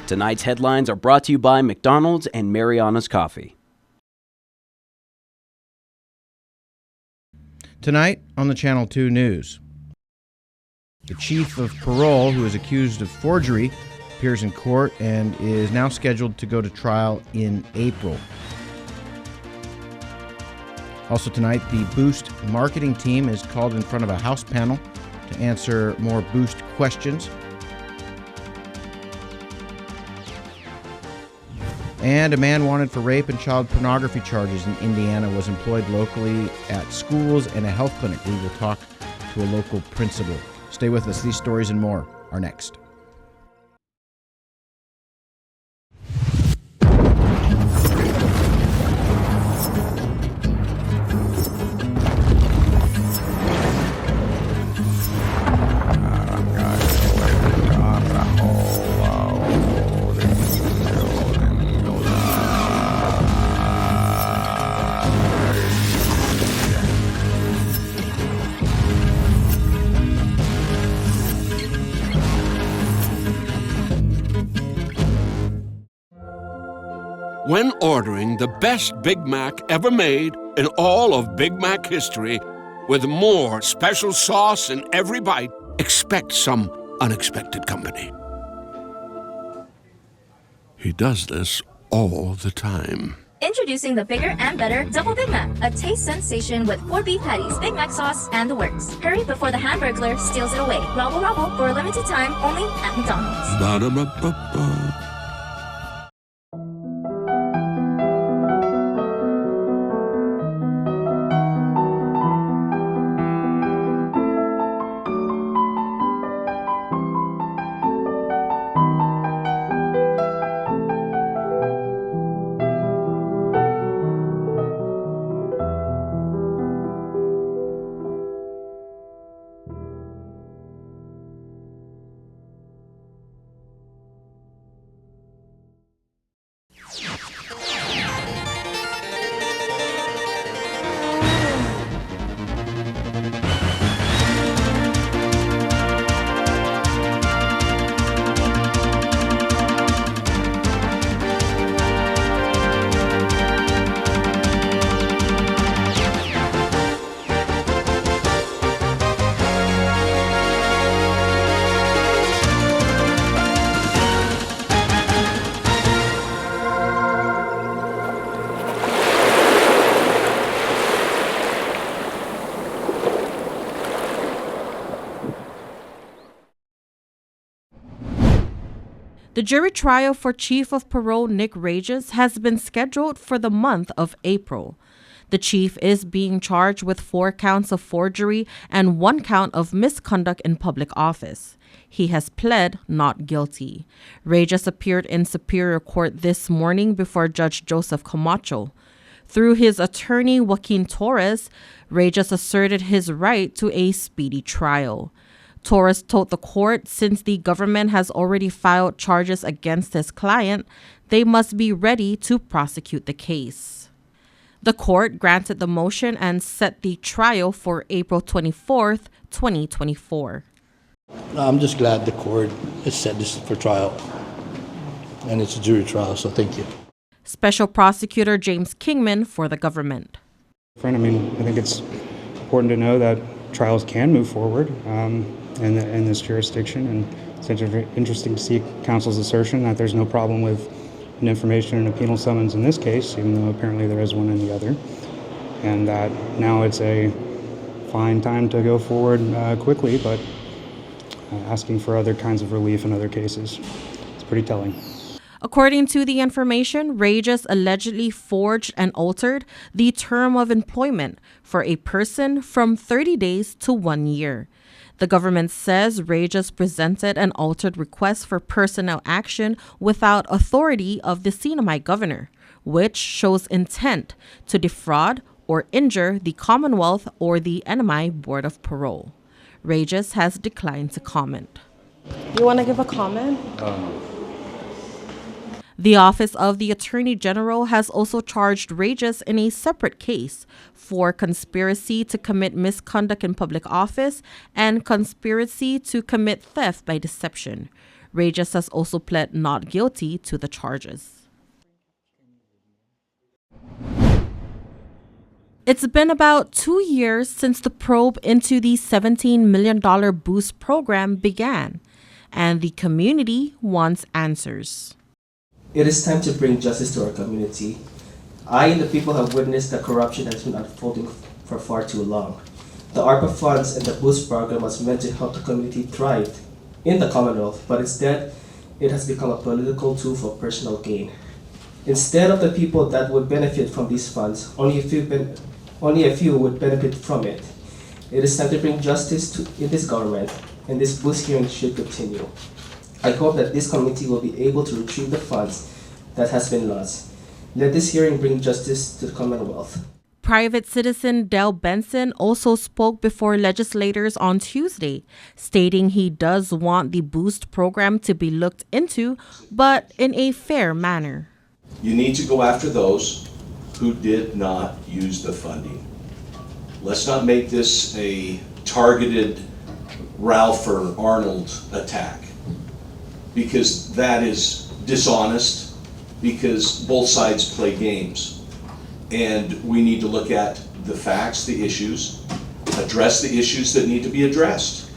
Tonight's headlines are brought to you by McDonald's and Mariana's Coffee. Tonight on the Channel 2 News, the chief of parole, who is accused of forgery, appears in court and is now scheduled to go to trial in April. Also tonight, the Boost marketing team is called in front of a House panel to answer more Boost questions. And a man wanted for rape and child pornography charges in Indiana was employed locally at schools and a health clinic. We will talk to a local principal. Stay with us. These stories and more are next. When ordering the best Big Mac ever made in all of Big Mac history, with more special sauce in every bite, expect some unexpected company. He does this all the time. Introducing the bigger and better Double Big Mac, a taste sensation with 4 beef patties, Big Mac sauce, and the works. Hurry before the Hamburglar steals it away. Robble, robble, for a limited time only at McDonald's. Ba-da-ba-ba-ba. The jury trial for Chief of Parole Nick Regis has been scheduled for the month of April. The chief is being charged with 4 counts of forgery and 1 count of misconduct in public office. He has pled not guilty. Regis appeared in Superior Court this morning before Judge Joseph Camacho. Through his attorney, Joaquin Torres, Regis asserted his right to a speedy trial. Torres told the court since the government has already filed charges against his client, they must be ready to prosecute the case. The court granted the motion and set the trial for April 24th, 2024. I'm just glad the court has set this for trial, and it's a jury trial, so thank you. Special Prosecutor James Kingman for the government. I think it's important to know that trials can move forward in this jurisdiction, and it's interesting to see counsel's assertion that there's no problem with an information and a penal summons in this case, even though apparently there is one in the other, and that now it's a fine time to go forward quickly, but asking for other kinds of relief in other cases. It's pretty telling. According to the information, Regis allegedly forged and altered the term of employment for a person from 30 days to 1 year. The government says Regis presented an altered request for personnel action without authority of the Sinamay governor, which shows intent to defraud or injure the Commonwealth or the NMI Board of Parole. Regis has declined to comment. You want to give a comment? The Office of the Attorney General has also charged Regis in a separate case for conspiracy to commit misconduct in public office and conspiracy to commit theft by deception. Regis has also pled not guilty to the charges. It's been about 2 years since the probe into the $17 million boost program began, and the community wants answers. It is time to bring justice to our community. I and the people have witnessed the corruption that has been unfolding for far too long. The ARPA funds and the boost program was meant to help the community thrive in the Commonwealth, but instead, it has become a political tool for personal gain. Instead of the people that would benefit from these funds, only a few would benefit from it. It is time to bring justice in this government, and this boost hearing should continue. I hope that this committee will be able to retrieve the funds that has been lost. Let this hearing bring justice to the Commonwealth. Private citizen Del Benson also spoke before legislators on Tuesday, stating he does want the boost program to be looked into, but in a fair manner. You need to go after those who did not use the funding. Let's not make this a targeted Ralph or Arnold attack, because that is dishonest, because both sides play games. And we need to look at the facts, the issues, address the issues that need to be addressed.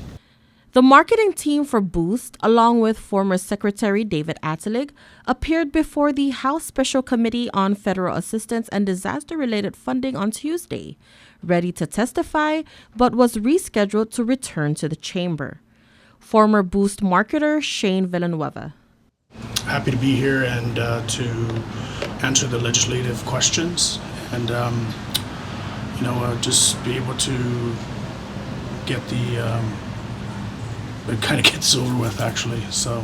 The marketing team for Boost, along with former Secretary David Attelig, appeared before the House Special Committee on Federal Assistance and Disaster-Related Funding on Tuesday, ready to testify, but was rescheduled to return to the chamber. Former Boost marketer Shane Villanueva. Happy to be here and to answer the legislative questions and just be able to get it kind of gets over with, actually. So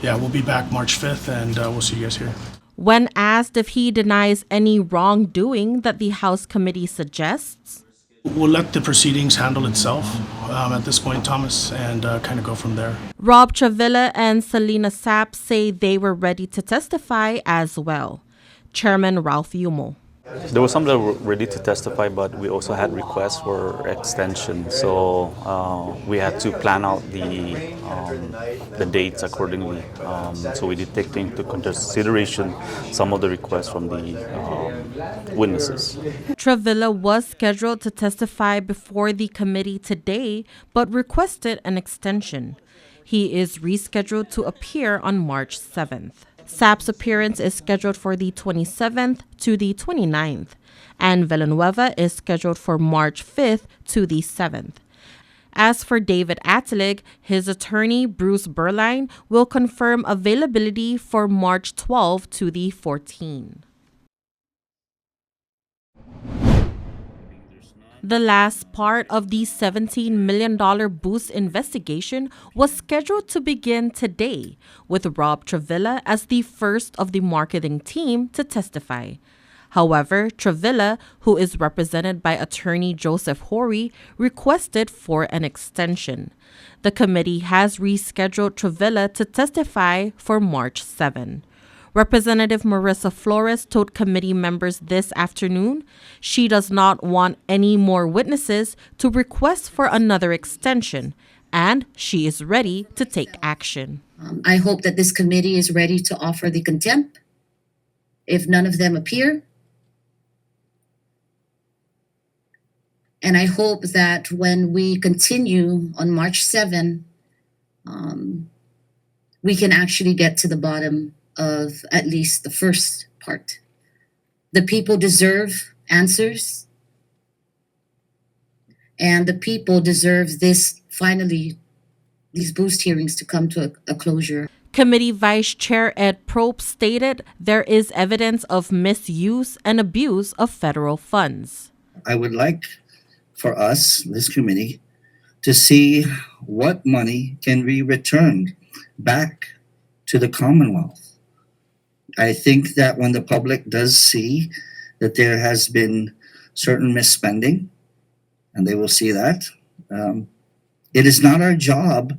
yeah, we'll be back March 5th and we'll see you guys here. When asked if he denies any wrongdoing that the House committee suggests, we'll let the proceedings handle itself at this point, Thomas, and kind of go from there. Rob Travilla and Selena Sapp say they were ready to testify as well. Chairman Ralph Yumo. There were some that were ready to testify, but we also had requests for extension. So we had to plan out the dates accordingly. So we did take into consideration some of the requests from the witnesses. Travilla was scheduled to testify before the committee today, but requested an extension. He is rescheduled to appear on March 7th. Sapp's appearance is scheduled for the 27th to the 29th, and Villanueva is scheduled for March 5th to the 7th. As for David Attelig, his attorney, Bruce Berline, will confirm availability for March 12 to the 14th. The last part of the $17 million boost investigation was scheduled to begin today, with Rob Travilla as the first of the marketing team to testify. However, Travilla, who is represented by attorney Joseph Horry, requested for an extension. The committee has rescheduled Travilla to testify for March 7. Representative Marissa Flores told committee members this afternoon she does not want any more witnesses to request for another extension, and she is ready to take action. I hope that this committee is ready to offer the contempt if none of them appear. And I hope that when we continue on March 7, we can actually get to the bottom of at least the first part. The people deserve answers, and the people deserve these boost hearings to come to a closure. Committee Vice Chair Ed Probe stated there is evidence of misuse and abuse of federal funds. I would like for us, this committee, to see what money can be returned back to the Commonwealth. I think that when the public does see that there has been certain misspending, and they will see that, it is not our job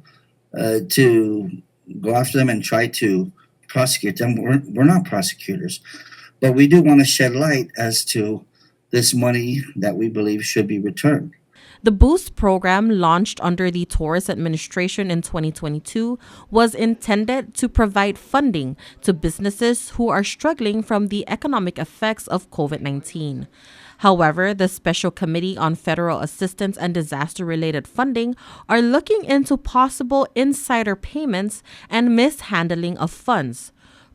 to go after them and try to prosecute them. We're not prosecutors, but we do want to shed light as to this money that we believe should be returned. The Boost program, launched under the Torres administration in 2022, was intended to provide funding to businesses who are struggling from the economic effects of COVID-19. However, the Special Committee on Federal Assistance and Disaster-Related Funding are looking into possible insider payments and mishandling of funds.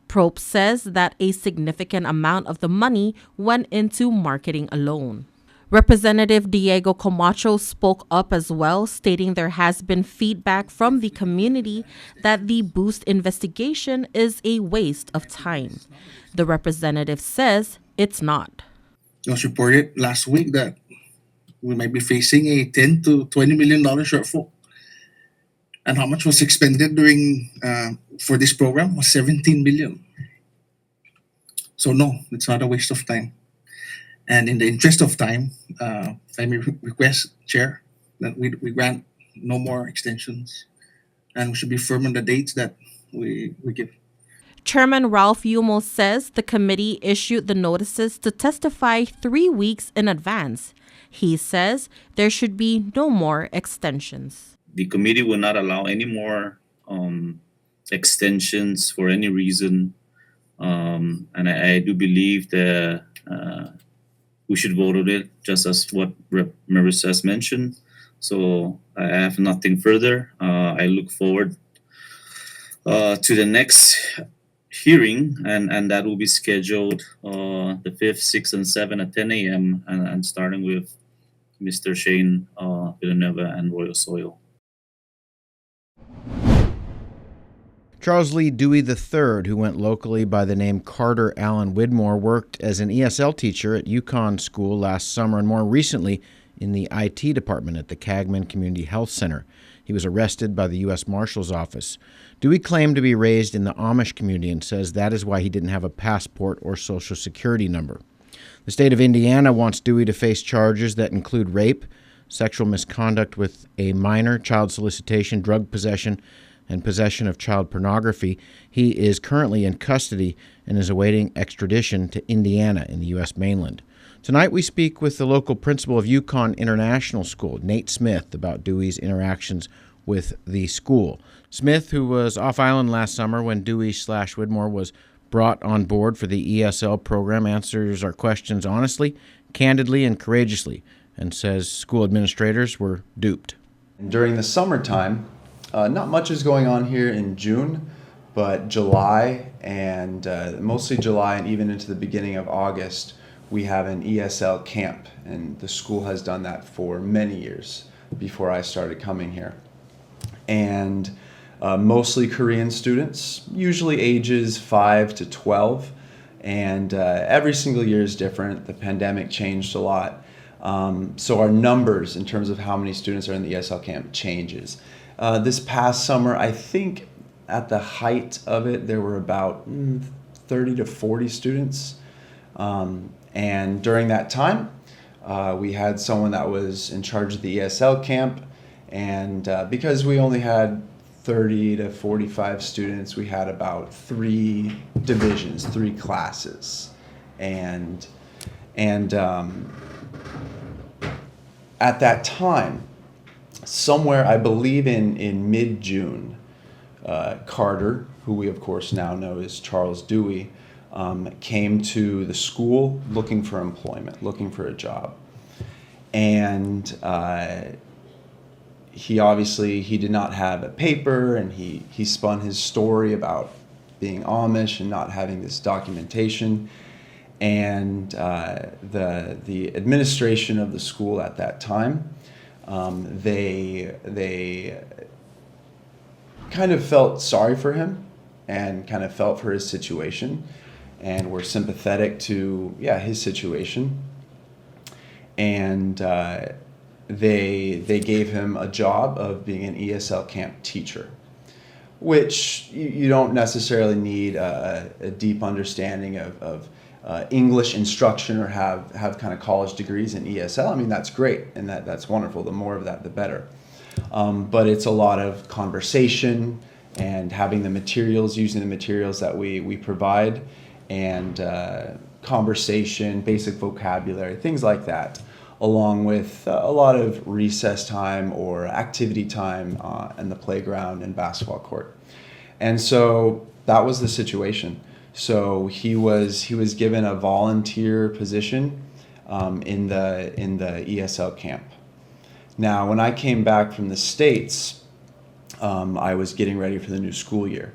Probe says that a significant amount of the money went into marketing alone. Representative Diego Camacho spoke up as well, stating there has been feedback from the community that the Boost investigation is a waste of time. The representative says it's not. It was reported last week that we might be facing a $10 to $20 million shortfall. And how much was expended during for this program was $17 million. So no, it's not a waste of time. And in the interest of time, if I may request, Chair, that we grant no more extensions, and we should be firm on the dates that we give. Chairman Ralph Yumo says the committee issued the notices to testify 3 weeks in advance. He says there should be no more extensions. The committee will not allow any more extensions for any reason. And I do believe that we should vote on it, just as what Rep. Marissa has mentioned. So I have nothing further. I look forward to the next hearing, and that will be scheduled the 5th, 6th, and 7th at 10 a.m. and starting with Mr. Shane Villanueva and Royal Soil. Charles Lee Dewey III, who went locally by the name Carter Allen Widmore, worked as an ESL teacher at Yukon School last summer and more recently in the IT department at the Cagman Community Health Center. He was arrested by the U.S. Marshal's Office. Dewey claimed to be raised in the Amish community and says that is why he didn't have a passport or social security number. The state of Indiana wants Dewey to face charges that include rape, sexual misconduct with a minor, child solicitation, drug possession, and possession of child pornography. He is currently in custody and is awaiting extradition to Indiana in the U.S. mainland. Tonight we speak with the local principal of Yukon International School, Nate Smith, about Dewey's interactions with the school. Smith, who was off island last summer when Dewey/Widmore was brought on board for the ESL program, answers our questions honestly, candidly, and courageously, and says school administrators were duped. During the summertime, not much is going on here in June, but July and mostly July and even into the beginning of August, we have an ESL camp, and the school has done that for many years before I started coming here. And mostly Korean students, usually ages 5 to 12, and every single year is different. The pandemic changed a lot. So our numbers in terms of how many students are in the ESL camp changes. This past summer, I think at the height of it, there were about 30 to 40 students. And during that time, we had someone that was in charge of the ESL camp. And because we only had 30 to 45 students, we had about 3 divisions, 3 classes. And at that time, somewhere, I believe in mid-June, Carter, who we of course now know as Charles Dewey, came to the school looking for employment, looking for a job. And he did not have a paper, and he spun his story about being Amish and not having this documentation. And the administration of the school at that time, they kind of felt sorry for him and kind of felt for his situation and were sympathetic to his situation. And they gave him a job of being an ESL camp teacher, which you don't necessarily need a deep understanding of English instruction or have kind of college degrees in ESL. I mean, that's great, and that's wonderful. The more of that, the better. But it's a lot of conversation and having the materials, using the materials that we provide, and conversation, basic vocabulary, things like that. along with a lot of recess time or activity time in the playground and basketball court. And so that was the situation. So he was given a volunteer position in the ESL camp. Now, when I came back from the States, I was getting ready for the new school year.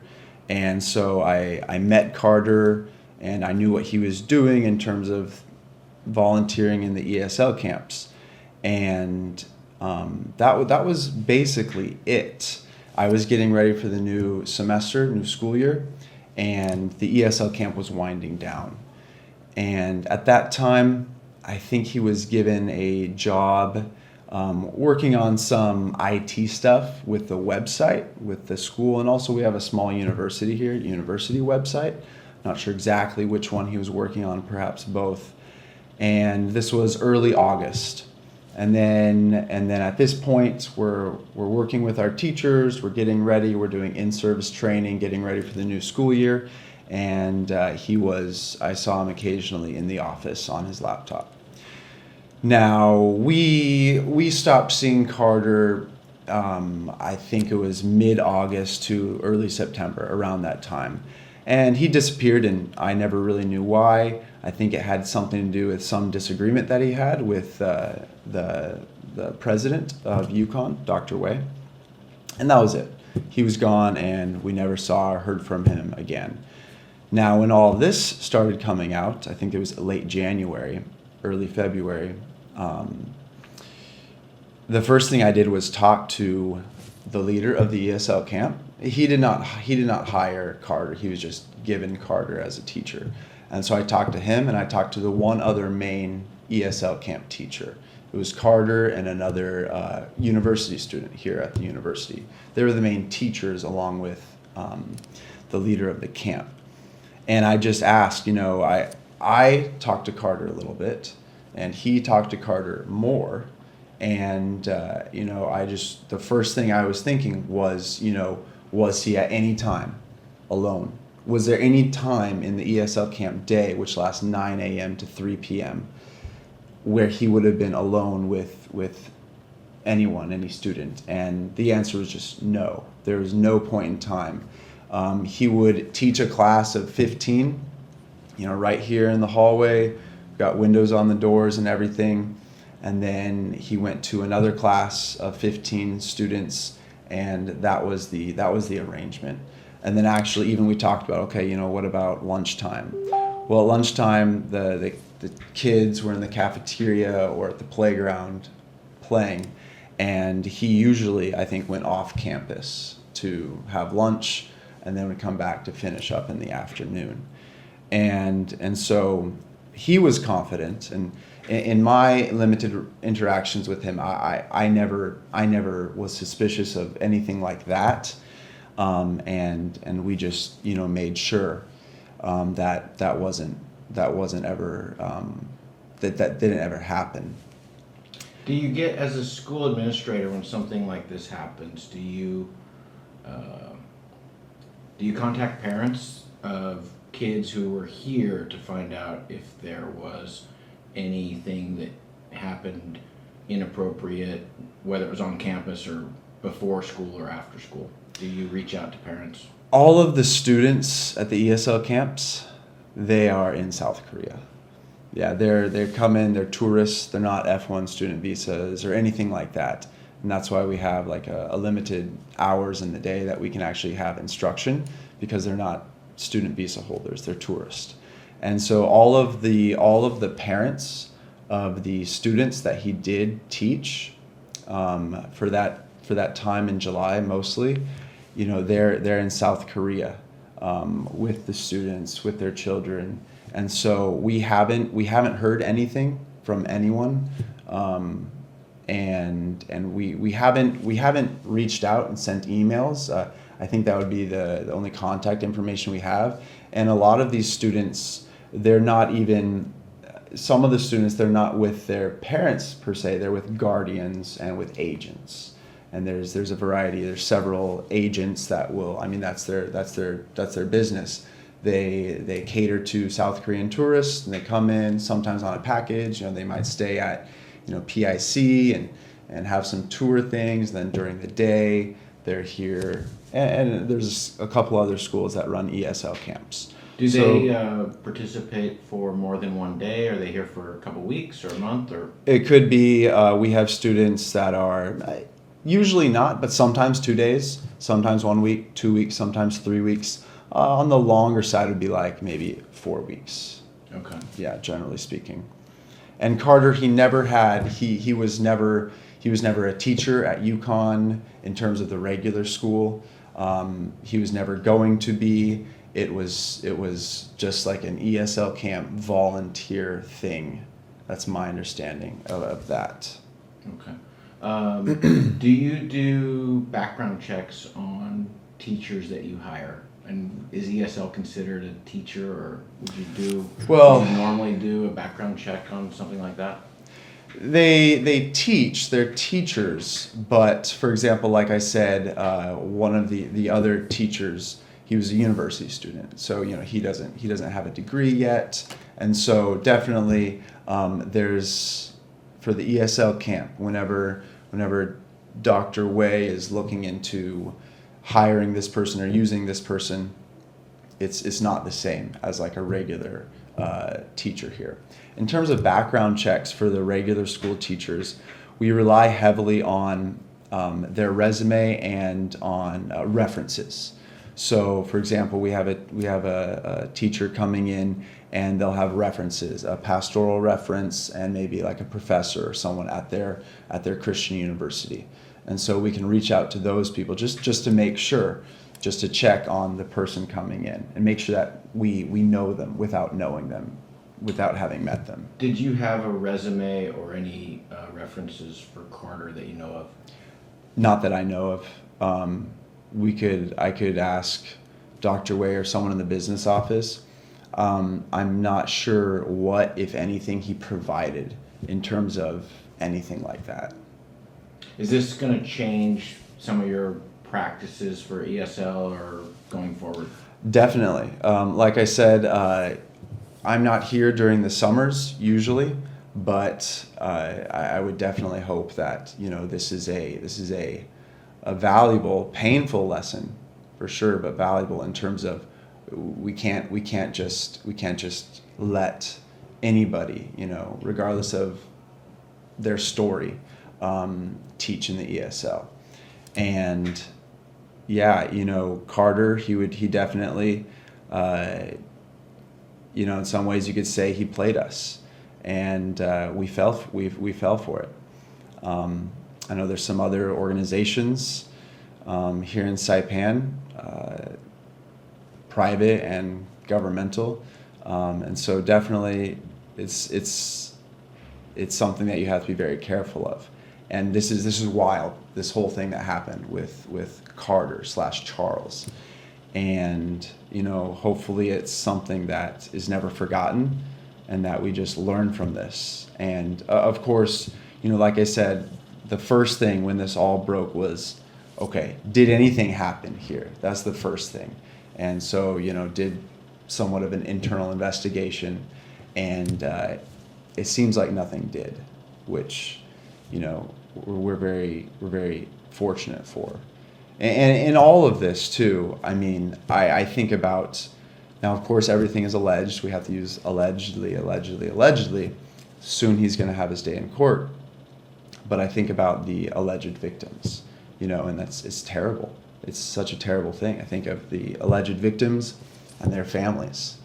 And so I met Carter, and I knew what he was doing in terms of volunteering in the ESL camps. And that was basically it. I was getting ready for the new semester, new school year, and the ESL camp was winding down. And at that time, I think he was given a job working on some IT stuff with the website, with the school, and also we have a small university here, university website. Not sure exactly which one he was working on, perhaps both. And this was early August. And then at this point, we're working with our teachers, we're getting ready, we're doing in-service training, getting ready for the new school year. And I saw him occasionally in the office on his laptop. Now, we stopped seeing Carter, I think it was mid-August to early September, around that time. And he disappeared, and I never really knew why. I think it had something to do with some disagreement that he had with the president of UConn, Dr. Wei. And that was it. He was gone, and we never saw or heard from him again. Now, when all this started coming out, I think it was late January, early February, the first thing I did was talk to the leader of the ESL camp. He did not hire Carter. He was just given Carter as a teacher. And so I talked to him, and I talked to the one other main ESL camp teacher. It was Carter and another university student here at the university. They were the main teachers along with the leader of the camp. And I just asked, I talked to Carter a little bit, and he talked to Carter more. And, the first thing I was thinking was, was he at any time alone? Was there any time in the ESL camp day, which lasts 9 a.m. to 3 p.m., where he would have been alone with anyone, any student? And the answer was just no. There was no point in time. He would teach a class of 15, right here in the hallway, got windows on the doors and everything. And then he went to another class of 15 students, and that was the arrangement. And then actually even we talked about, okay, what about lunchtime? Well, at lunchtime, the kids were in the cafeteria or at the playground playing, and he usually, I think, went off campus to have lunch and then would come back to finish up in the afternoon. And so he was confident, and in my limited interactions with him, I never was suspicious of anything like that. And we just made sure that wasn't ever that didn't ever happen. Do you get, as a school administrator, when something like this happens, do you contact parents of kids who were here to find out if there was anything that happened inappropriate, whether it was on campus or before school or after school? Do you reach out to parents? All of the students at the ESL camps, they are in South Korea. Yeah, they come in, they're tourists, they're not F1 student visas or anything like that. And that's why we have like a limited hours in the day that we can actually have instruction, because they're not student visa holders, they're tourists. And so all of the parents of the students that he did teach for that time in July mostly, they're in South Korea with the students, with their children. And so we haven't heard anything from anyone, and we haven't reached out and sent emails. I think that would be the only contact information we have. And a lot of these students, they're not even, some of the students, they're not with their parents per se, they're with guardians and with agents. And there's a variety, there's several agents that will, that's their business. They cater to South Korean tourists, and they come in sometimes on a package. They might stay at PIC and have some tour things. Then during the day, they're here. And there's a couple other schools that run ESL camps. Do they participate for more than one day? Are they here for a couple weeks or a month? Or it could be, we have students that are usually not, but sometimes 2 days, sometimes 1 week, 2 weeks, sometimes 3 weeks. On the longer side would be like maybe 4 weeks. Okay. Yeah, generally speaking. And Carter, he was never a teacher at UConn in terms of the regular school. He was never going to be. It was just like an ESL camp volunteer thing. That's my understanding of that. Okay. Do you do background checks on teachers that you hire? And is ESL considered a teacher, or would you normally do a background check on something like that? They teach, they're teachers, but for example, like I said, one of the other teachers, he was a university student, so he doesn't have a degree yet, and so definitely there's, for the ESL camp, whenever Dr. Wei is looking into hiring this person or using this person, it's not the same as like a regular teacher here. In terms of background checks for the regular school teachers, we rely heavily on their resume and on references. So, for example, we have a teacher coming in, and they'll have references, a pastoral reference, and maybe like a professor or someone at their Christian university. And so we can reach out to those people just to make sure, just to check on the person coming in and make sure that we know them without knowing them, without having met them. Did you have a resume or any references for Carter that you know of? Not that I know of. I could ask Dr. Wei or someone in the business office. I'm not sure what, if anything, he provided in terms of anything like that. Is this going to change some of your practices for ESL or going forward? Definitely. Like I said, I'm not here during the summers usually, but I would definitely hope that this is a valuable, painful lesson for sure, but valuable in terms of we can't just let anybody, regardless of their story, teach in the ESL. And yeah, Carter, he definitely, in some ways you could say he played us, and we fell for it. I know there's some other organizations here in Saipan, private and governmental, and so definitely it's something that you have to be very careful of. And this is wild, this whole thing that happened with Carter / Charles. And, hopefully it's something that is never forgotten and that we just learn from this. And of course, like I said, the first thing when this all broke was, okay, did anything happen here? That's the first thing. And so, did somewhat of an internal investigation, and it seems like nothing did, which, we're very fortunate for. And in all of this too, I mean, I think about, now of course everything is alleged, we have to use allegedly. Soon he's going to have his day in court. But I think about the alleged victims, and it's terrible. It's such a terrible thing. I think of the alleged victims and their families.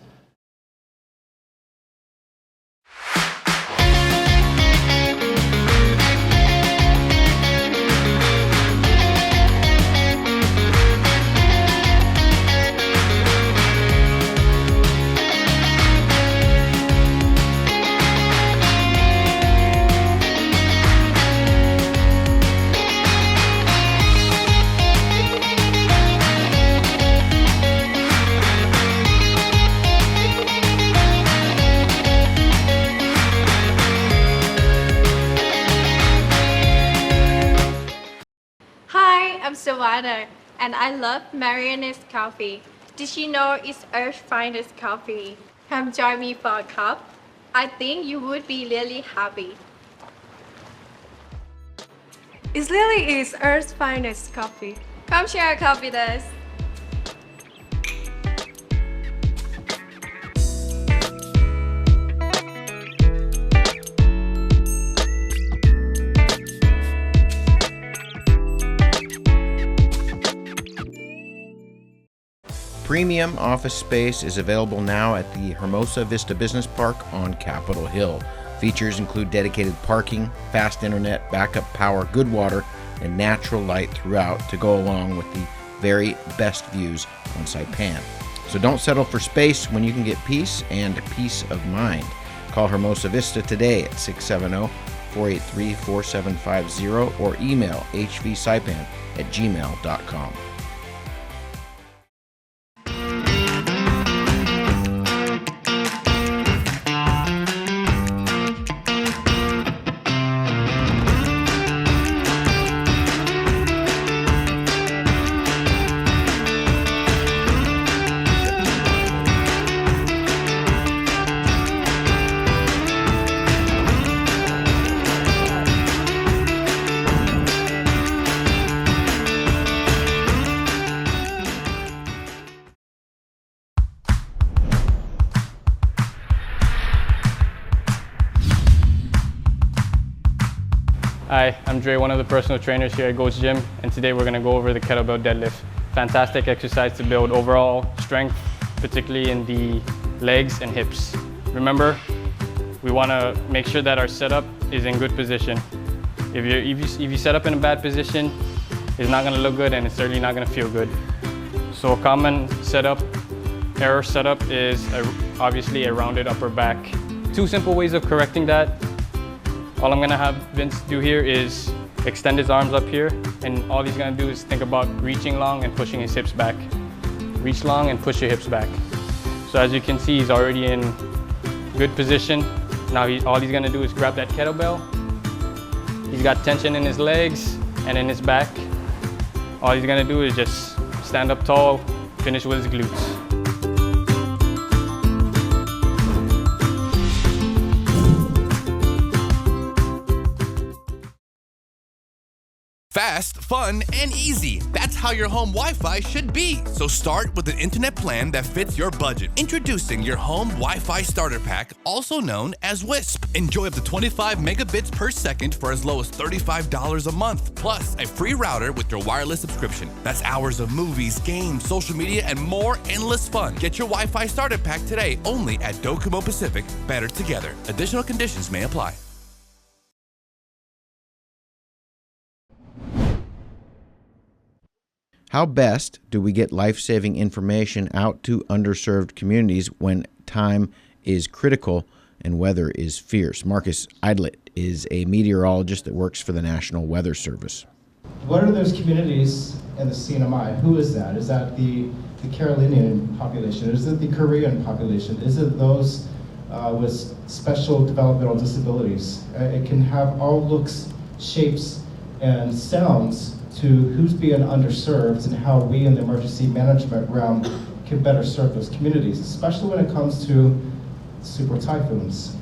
Savannah, and I love Marianne's coffee. Did you know it's Earth's finest coffee? Come join me for a cup. I think you would be really happy. It really is Earth's finest coffee. Come share a coffee with us. Premium office space is available now at the Hermosa Vista Business Park on Capitol Hill. Features include dedicated parking, fast internet, backup power, good water, and natural light throughout to go along with the very best views on Saipan. So don't settle for space when you can get peace and peace of mind. Call Hermosa Vista today at 670-483-4750 or email hvsaipan@gmail.com. Hi, I'm Dre, one of the personal trainers here at Ghost Gym, and today we're going to go over the kettlebell deadlift. Fantastic exercise to build overall strength, particularly in the legs and hips. Remember, we want to make sure that our setup is in good position. If you set up in a bad position, it's not going to look good and it's certainly not going to feel good. So a common error setup is obviously a rounded upper back. Two simple ways of correcting that. All I'm gonna have Vince do here is extend his arms up here, and all he's gonna do is think about reaching long and pushing his hips back. Reach long and push your hips back. So as you can see, he's already in good position. Now all he's gonna do is grab that kettlebell. He's got tension in his legs and in his back. All he's gonna do is just stand up tall, finish with his glutes. Fast, fun, and easy. That's how your home Wi-Fi should be. So start with an internet plan that fits your budget. Introducing your home Wi-Fi starter pack, also known as WISP. Enjoy up to 25 megabits per second for as low as $35 a month, plus a free router with your wireless subscription. That's hours of movies, games, social media, and more endless fun. Get your Wi-Fi starter pack today only at Docomo Pacific. Better together. Additional conditions may apply. How best do we get life-saving information out to underserved communities when time is critical and weather is fierce? Marcus Idlet is a meteorologist that works for the National Weather Service. What are those communities in the CNMI? Who is that? Is that the Carolinian population? Is it the Korean population? Is it those with special developmental disabilities? It can have all looks, shapes, and sounds to who's being underserved and how we in the emergency management realm can better serve those communities, especially when it comes to super typhoons.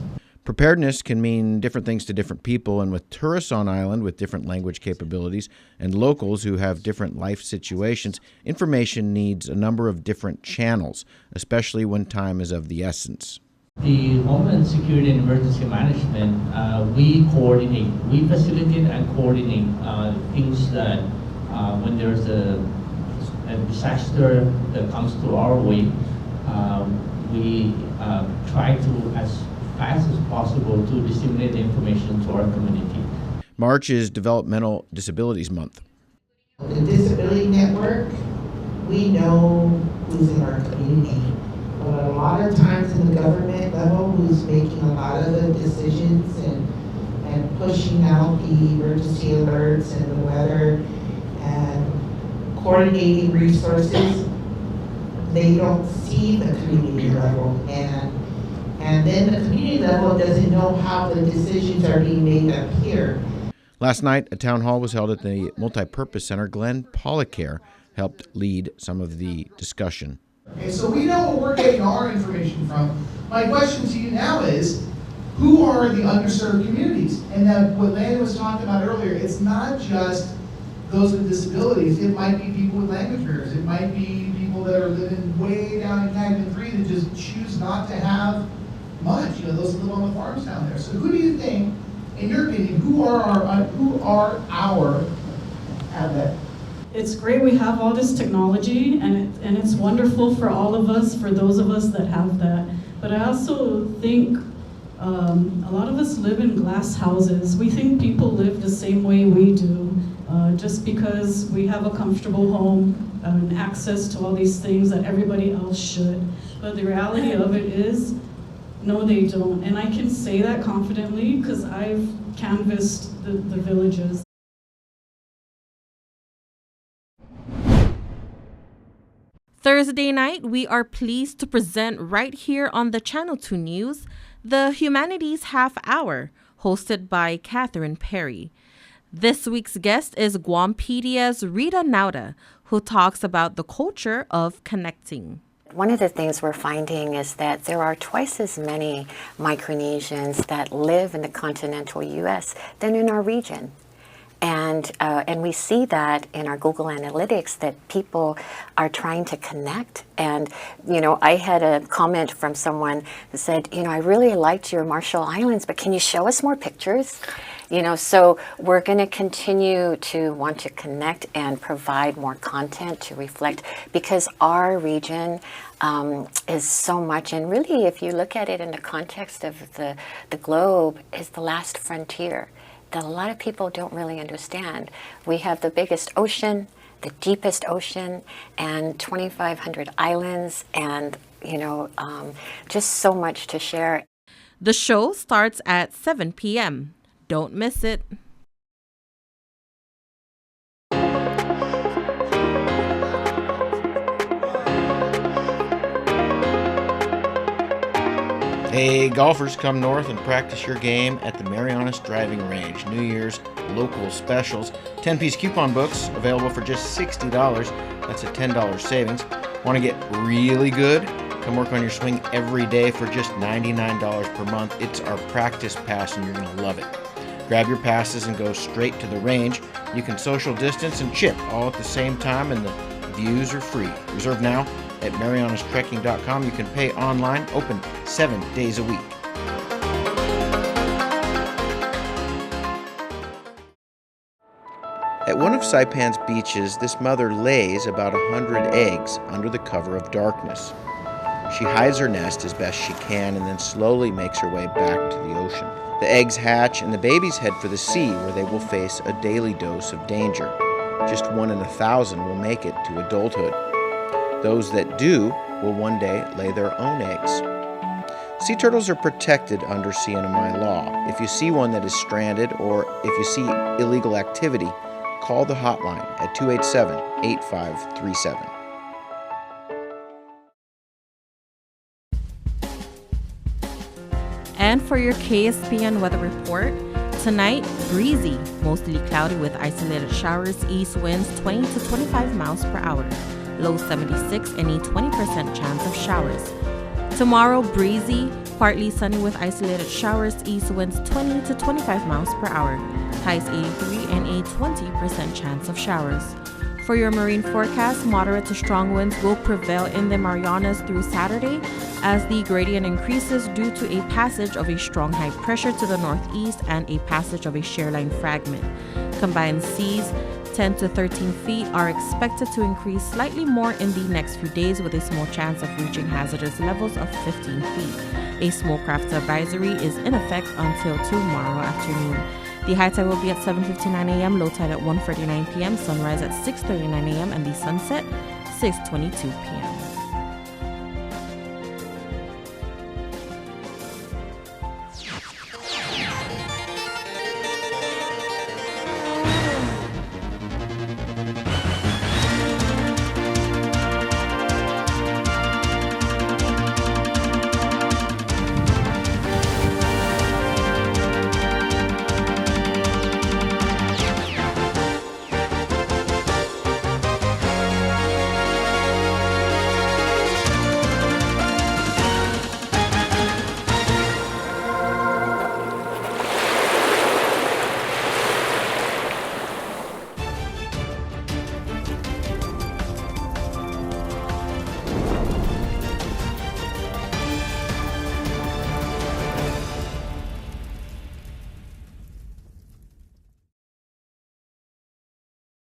Preparedness can mean different things to different people, and with tourists on island with different language capabilities and locals who have different life situations, information needs a number of different channels, especially when time is of the essence. The Homeland Security and Emergency Management, we coordinate, we facilitate and coordinate things that when there's a disaster that comes to our way, we try to, as fast as possible, to disseminate the information to our community. March is Developmental Disabilities Month. The Disability Network, we know who's in our community. But a lot of times in the government level, who's making a lot of the decisions and pushing out the emergency alerts and the weather and coordinating resources, they don't see the community level. And then the community level doesn't know how the decisions are being made up here. Last night, a town hall was held at the Multipurpose Center. Glenn Policare helped lead some of the discussion. Okay, so we know where we're getting our information from. My question to you now is, who are the underserved communities? And that what Landon was talking about earlier, it's not just those with disabilities. It might be people with language barriers. It might be people that are living way down in Canyon 3 that just choose not to have much. You know, those that live on the farms down there. So who do you think, in your opinion, who are our outlet? It's great we have all this technology, and it's wonderful for all of us, for those of us that have that. But I also think a lot of us live in glass houses. We think people live the same way we do, just because we have a comfortable home and access to all these things that everybody else should. But the reality of it is, no, they don't. And I can say that confidently because I've canvassed the villages. Thursday night, we are pleased to present right here on the Channel 2 News, the Humanities Half Hour, hosted by Catherine Perry. This week's guest is Guampedia's Rita Nauta, who talks about the culture of connecting. One of the things we're finding is that there are twice as many Micronesians that live in the continental U.S. than in our region. And we see that in our Google Analytics that people are trying to connect. And, you know, I had a comment from someone that said, you know, I really liked your Marshall Islands, but can you show us more pictures? You know, so we're going to continue to want to connect and provide more content to reflect, because our region is so much, and really if you look at it in the context of the globe, is the last frontier that a lot of people don't really understand. We have the biggest ocean, the deepest ocean, and 2,500 islands, and, you know, just so much to share. The show starts at 7 p.m. Don't miss it. Hey, golfers, come north and practice your game at the Marianas Driving Range. New Year's local specials. 10-piece coupon books available for just $60. That's a $10 savings. Want to get really good? Come work on your swing every day for just $99 per month. It's our practice pass and you're going to love it. Grab your passes and go straight to the range. You can social distance and chip all at the same time, and the views are free. Reserve now at marianastrekking.com. You can pay online, open 7 days a week. At one of Saipan's beaches, this mother lays about 100 eggs under the cover of darkness. She hides her nest as best she can and then slowly makes her way back to the ocean. The eggs hatch and the babies head for the sea, where they will face a daily dose of danger. Just 1 in 1,000 will make it to adulthood. Those that do will one day lay their own eggs. Sea turtles are protected under CNMI law. If you see one that is stranded or if you see illegal activity, call the hotline at 287-8537. And for your KSPN weather report, tonight, breezy, mostly cloudy with isolated showers, east winds 20 to 25 miles per hour. Low 76, any 20% chance of showers. Tomorrow, breezy, partly sunny with isolated showers, east winds 20 to 25 miles per hour. Highs 83 and a 20% chance of showers. For your marine forecast, moderate to strong winds will prevail in the Marianas through Saturday as the gradient increases due to a passage of a strong high pressure to the northeast and a passage of a shearline fragment. Combined seas 10 to 13 feet are expected to increase slightly more in the next few days, with a small chance of reaching hazardous levels of 15 feet. A small craft advisory is in effect until tomorrow afternoon. The high tide will be at 7:59 a.m., low tide at 1:39 p.m., sunrise at 6:39 a.m., and the sunset 6:22 p.m.